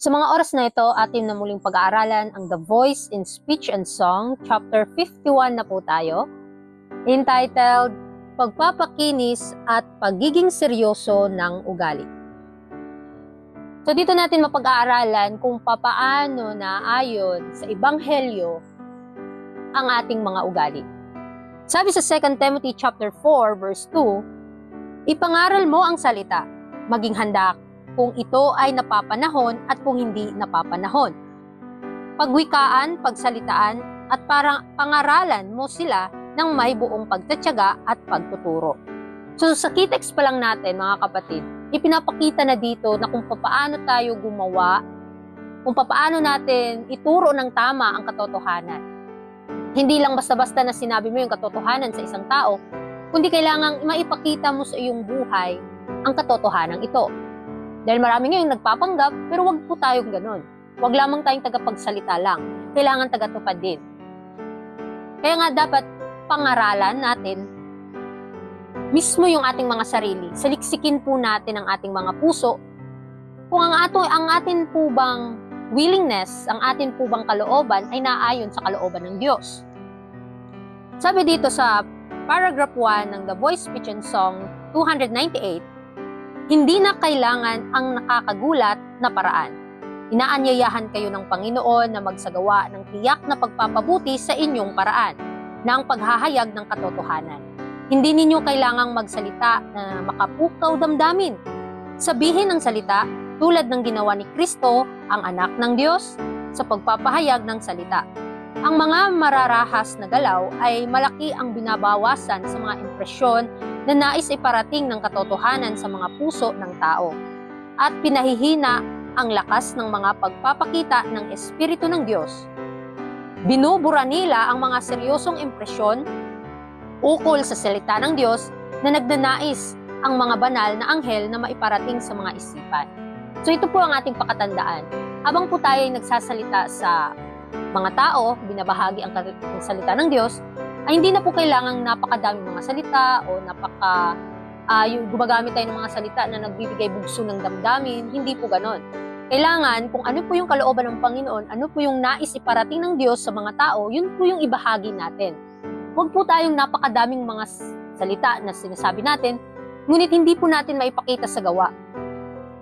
Sa mga oras na ito, atin na muling pag-aaralan ang The Voice in Speech and Song, Chapter 51 na po tayo, entitled Pagpapakinis at Pagiging Seryoso ng Ugali. So dito natin mapag-aaralan kung papaano na ayon sa Ebanghelyo ang ating mga ugali. Sabi sa 2 Timothy chapter 4 verse 2, ipangaral mo ang salita, maging handa kung ito ay napapanahon at kung hindi napapanahon. Pagwikaan, pagsalitaan, at parang pangaralan mo sila ng may buong pagtatyaga at pagtuturo. So sa key text pa lang natin mga kapatid, ipinapakita na dito na kung paano tayo gumawa, kung paano natin ituro ng tama ang katotohanan. Hindi lang basta-basta na sinabi mo yung katotohanan sa isang tao, kundi kailangang maipakita mo sa iyong buhay ang katotohanan ito. Dahil marami ngayong nagpapanggap, pero wag po tayong ganun. Wag lamang tayong tagapagsalita lang. Kailangan tagatupad din. Kaya nga dapat pangaralan natin mismo yung ating mga sarili. Saliksikin po natin ang ating mga puso. Kung ang atin po bang willingness, ang atin po bang kalooban ay naayon sa kalooban ng Diyos. Sabi dito sa paragraph 1 ng The Voice Speech and Song 298, hindi na kailangan ang nakakagulat na paraan. Inaanyayahan kayo ng Panginoon na magsagawa ng tiyak na pagpapabuti sa inyong paraan ng paghahayag ng katotohanan. Hindi ninyo kailangang magsalita na makapukaw damdamin. Sabihin ang salita tulad ng ginawa ni Kristo, ang anak ng Diyos, sa pagpapahayag ng salita. Ang mga mararahas na galaw ay malaki ang binabawasan sa mga impresyon na nais iparating ng katotohanan sa mga puso ng tao at pinahihina ang lakas ng mga pagpapakita ng Espiritu ng Diyos. Binubura nila ang mga seryosong impresyon ukol sa salita ng Diyos na nagnanais ang mga banal na anghel na maiparating sa mga isipan. So ito po ang ating pakatandaan. Habang po tayo ay nagsasalita sa mga tao, binabahagi ang salita ng Diyos, ay hindi na po kailangang napakadaming mga salita o yung gumagamit tayo ng mga salita na nagbibigay bugso ng damdamin. Hindi po ganon. Kailangan kung ano po yung kalooban ng Panginoon, ano po yung nais iparating ng Diyos sa mga tao, yun po yung ibahagi natin. Huwag po tayong napakadaming mga salita na sinasabi natin, ngunit hindi po natin maipakita sa gawa.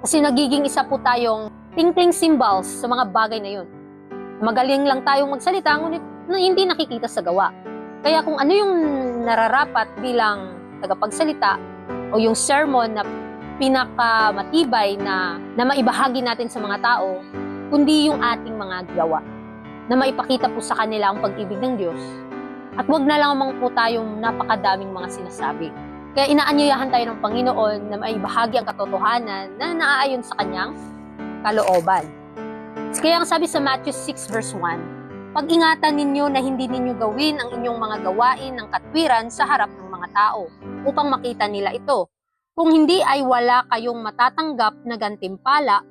Kasi nagiging isa po tayong tinkling symbols sa mga bagay na yun. Magaling lang tayong magsalita, ngunit hindi nakikita sa gawa. Kaya kung ano yung nararapat bilang tagapagsalita o yung sermon na pinakamatibay na maibahagi natin sa mga tao, kundi yung ating mga gawa na maipakita po sa kanila ang pag-ibig ng Diyos. At wag na lamang po tayong napakadaming mga sinasabi. Kaya inaanyayahan tayo ng Panginoon na maibahagi ang katotohanan na naaayon sa kanyang kalooban. Kaya ang sabi sa Matthew 6 verse 1, pag-ingatan ninyo na hindi ninyo gawin ang inyong mga gawain ng katwiran sa harap ng mga tao upang makita nila ito. Kung hindi ay wala kayong matatanggap na gantimpala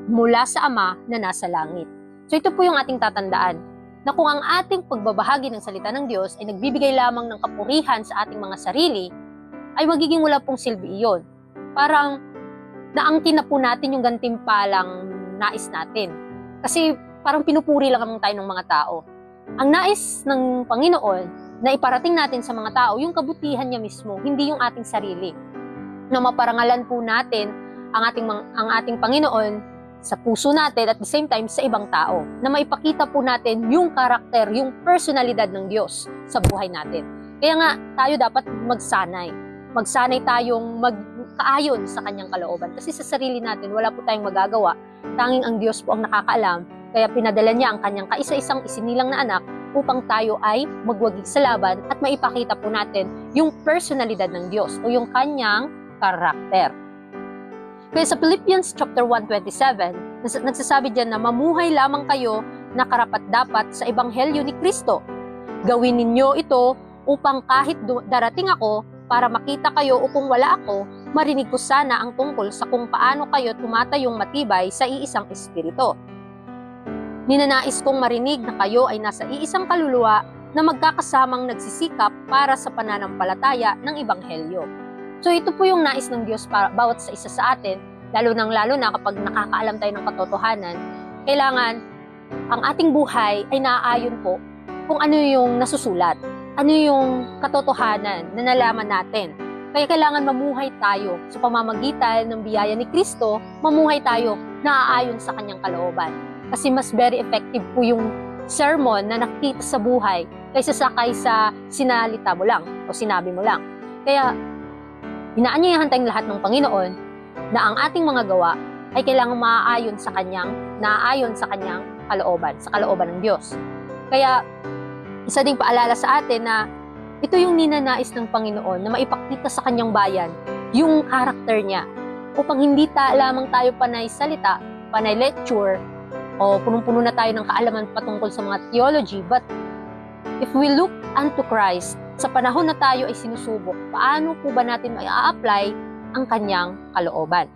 mula sa Ama na nasa langit. So ito po yung ating tatandaan, na kung ang ating pagbabahagi ng salita ng Diyos ay nagbibigay lamang ng kapurihan sa ating mga sarili, ay magiging wala pong silbi iyon. Parang naangkin na po natin yung gantimpalang nais natin. Kasi parang pinupuri lang naman tayo ng mga tao. Ang nais ng Panginoon na iparating natin sa mga tao, yung kabutihan niya mismo, hindi yung ating sarili. Na maparangalan po natin ang ating Panginoon sa puso natin at the same time sa ibang tao. Na maipakita po natin yung karakter, yung personalidad ng Diyos sa buhay natin. Kaya nga tayo dapat magsanay. Magsanay tayong magkaayon sa kanyang kalooban. Kasi sa sarili natin, wala po tayong magagawa. Tanging ang Diyos po ang nakakaalam. Kaya pinadala niya ang kanyang kaisa-isang isinilang na anak upang tayo ay magwagi sa laban at maipakita po natin yung personalidad ng Diyos o yung kanyang karakter. Kaya sa Philippians chapter 1:27, nagsasabi diyan na mamuhay lamang kayo na karapat-dapat sa ebanghelyo ni Kristo. Gawin ninyo ito upang kahit darating ako para makita kayo o kung wala ako, marinig ko sana ang tungkol sa kung paano kayo tumatayong matibay sa iisang espiritu. Ninanais kong marinig na kayo ay nasa iisang kaluluwa na magkakasamang nagsisikap para sa pananampalataya ng ebanghelyo. So ito po yung nais ng Diyos para bawat sa isa sa atin, lalo na kapag nakakaalam tayo ng katotohanan, kailangan ang ating buhay ay naaayon po kung ano yung nasusulat, ano yung katotohanan na nalaman natin. Kaya kailangan mamuhay tayo sa pamamagitan ng biyaya ni Kristo, mamuhay tayo naaayon sa kanyang kalooban. Kasi mas very effective po yung sermon na nakita sa buhay kaysa sa sinalita mo lang o sinabi mo lang. Kaya inaanyayahan tayong lahat ng Panginoon na ang ating mga gawa ay kailangang naaayon sa kanyang kalooban, sa kalooban ng Diyos. Kaya isa ding paalala sa atin na ito yung ninanais ng Panginoon na maipakita sa kanyang bayan yung karakter niya upang hindi lamang tayo panay salita, panay lecture, o punong-puno na tayo ng kaalaman patungkol sa mga theology, but if we look unto Christ, sa panahon na tayo ay sinusubok, paano po ba natin mai-apply ang kanyang kalooban?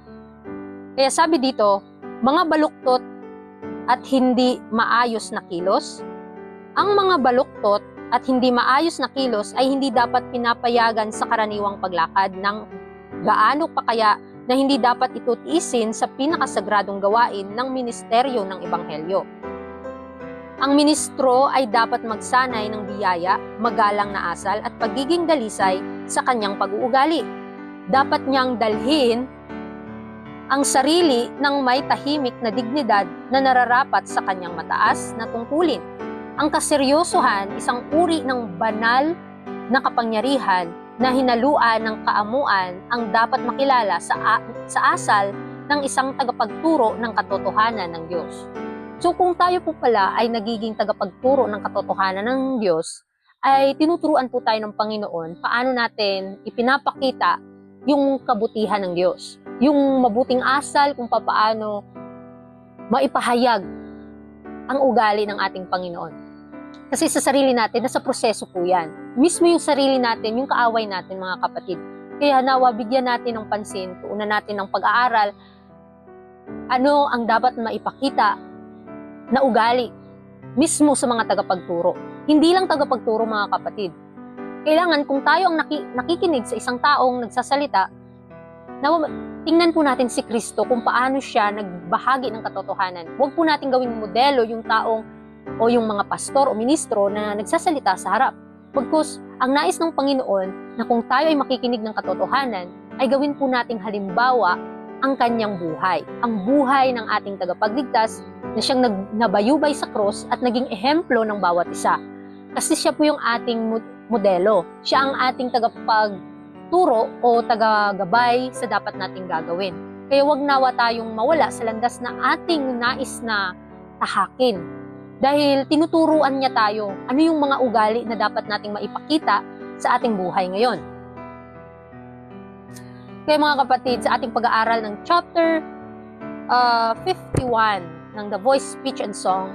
Kaya sabi dito, mga baluktot at hindi maayos na kilos. Ang mga baluktot at hindi maayos na kilos ay hindi dapat pinapayagan sa karaniwang paglakad ng gaano pa kaya na hindi dapat ito tiisin sa pinakasagradong gawain ng ministeryo ng Ebanghelyo. Ang ministro ay dapat magsanay ng biyaya, magalang na asal at pagiging dalisay sa kanyang pag-uugali. Dapat niyang dalhin ang sarili ng may tahimik na dignidad na nararapat sa kanyang mataas na tungkulin. Ang kaseryosohan, isang uri ng banal na kapangyarihan na hinaluan ng kaamuan ang dapat makilala sa asal ng isang tagapagturo ng katotohanan ng Diyos. So kung tayo po pala ay nagiging tagapagturo ng katotohanan ng Diyos, ay tinuturuan po tayo ng Panginoon paano natin ipinapakita yung kabutihan ng Diyos. Yung mabuting asal kung paano maipahayag ang ugali ng ating Panginoon. Kasi sa sarili natin, nasa proseso po yan. Mismo yung sarili natin, yung kaaway natin mga kapatid. Kaya nawa, bigyan natin ng pansin, tuunan natin ng pag-aaral, ano ang dapat maipakita na ugali mismo sa mga tagapagturo. Hindi lang tagapagturo mga kapatid. Kailangan kung tayo ang nakikinig sa isang taong nagsasalita, tingnan po natin si Kristo kung paano siya nagbahagi ng katotohanan. Huwag po natin gawing modelo yung taong o yung mga pastor o ministro na nagsasalita sa harap. Pagkus, ang nais ng Panginoon na kung tayo ay makikinig ng katotohanan, ay gawin po nating halimbawa ang kanyang buhay. Ang buhay ng ating tagapagligtas na siyang nabayubay sa cross at naging ehemplo ng bawat isa. Kasi siya po yung ating modelo. Siya ang ating tagapagturo o tagagabay sa dapat nating gagawin. Kaya wag nawa tayong mawala sa landas na ating nais na tahakin. Dahil tinuturuan niya tayo ano yung mga ugali na dapat nating maipakita sa ating buhay ngayon. Kaya mga kapatid, sa ating pag-aaral ng chapter 51 ng The Voice, Speech and Song,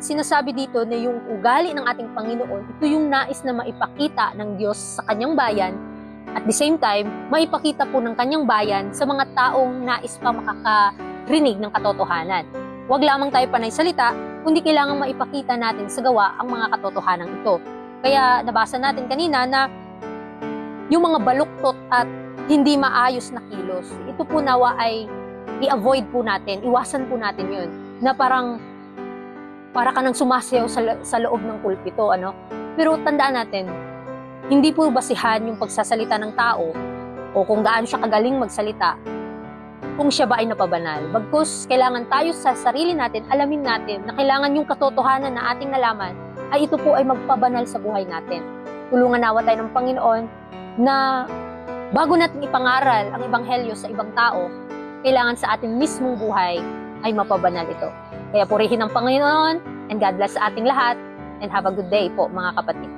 sinasabi dito na yung ugali ng ating Panginoon, ito yung nais na maipakita ng Diyos sa kanyang bayan, at the same time, maipakita po ng kanyang bayan sa mga taong nais pa makakarinig ng katotohanan. Huwag lamang tayo panay salita, kundi kailangan maipakita natin sa gawa ang mga katotohanan ito. Kaya nabasa natin kanina na yung mga baluktot at hindi maayos na kilos, ito po nawa ay i-avoid po natin, iwasan po natin yun, na para ka nang sumasayaw sa loob ng pulpito, ano? Pero tandaan natin, hindi po basihan yung pagsasalita ng tao o kung gaano siya kagaling magsalita kung siya ba ay napabanal. Bagkus, kailangan tayo sa sarili natin, alamin natin na kailangan yung katotohanan na ating nalaman ay ito po ay magpabanal sa buhay natin. Tulungan nawa tayo ng Panginoon na bago natin ipangaral ang Ebanghelyo sa ibang tao, kailangan sa ating mismong buhay ay mapabanal ito. Kaya purihin ang Panginoon and God bless sa ating lahat and have a good day po mga kapatid.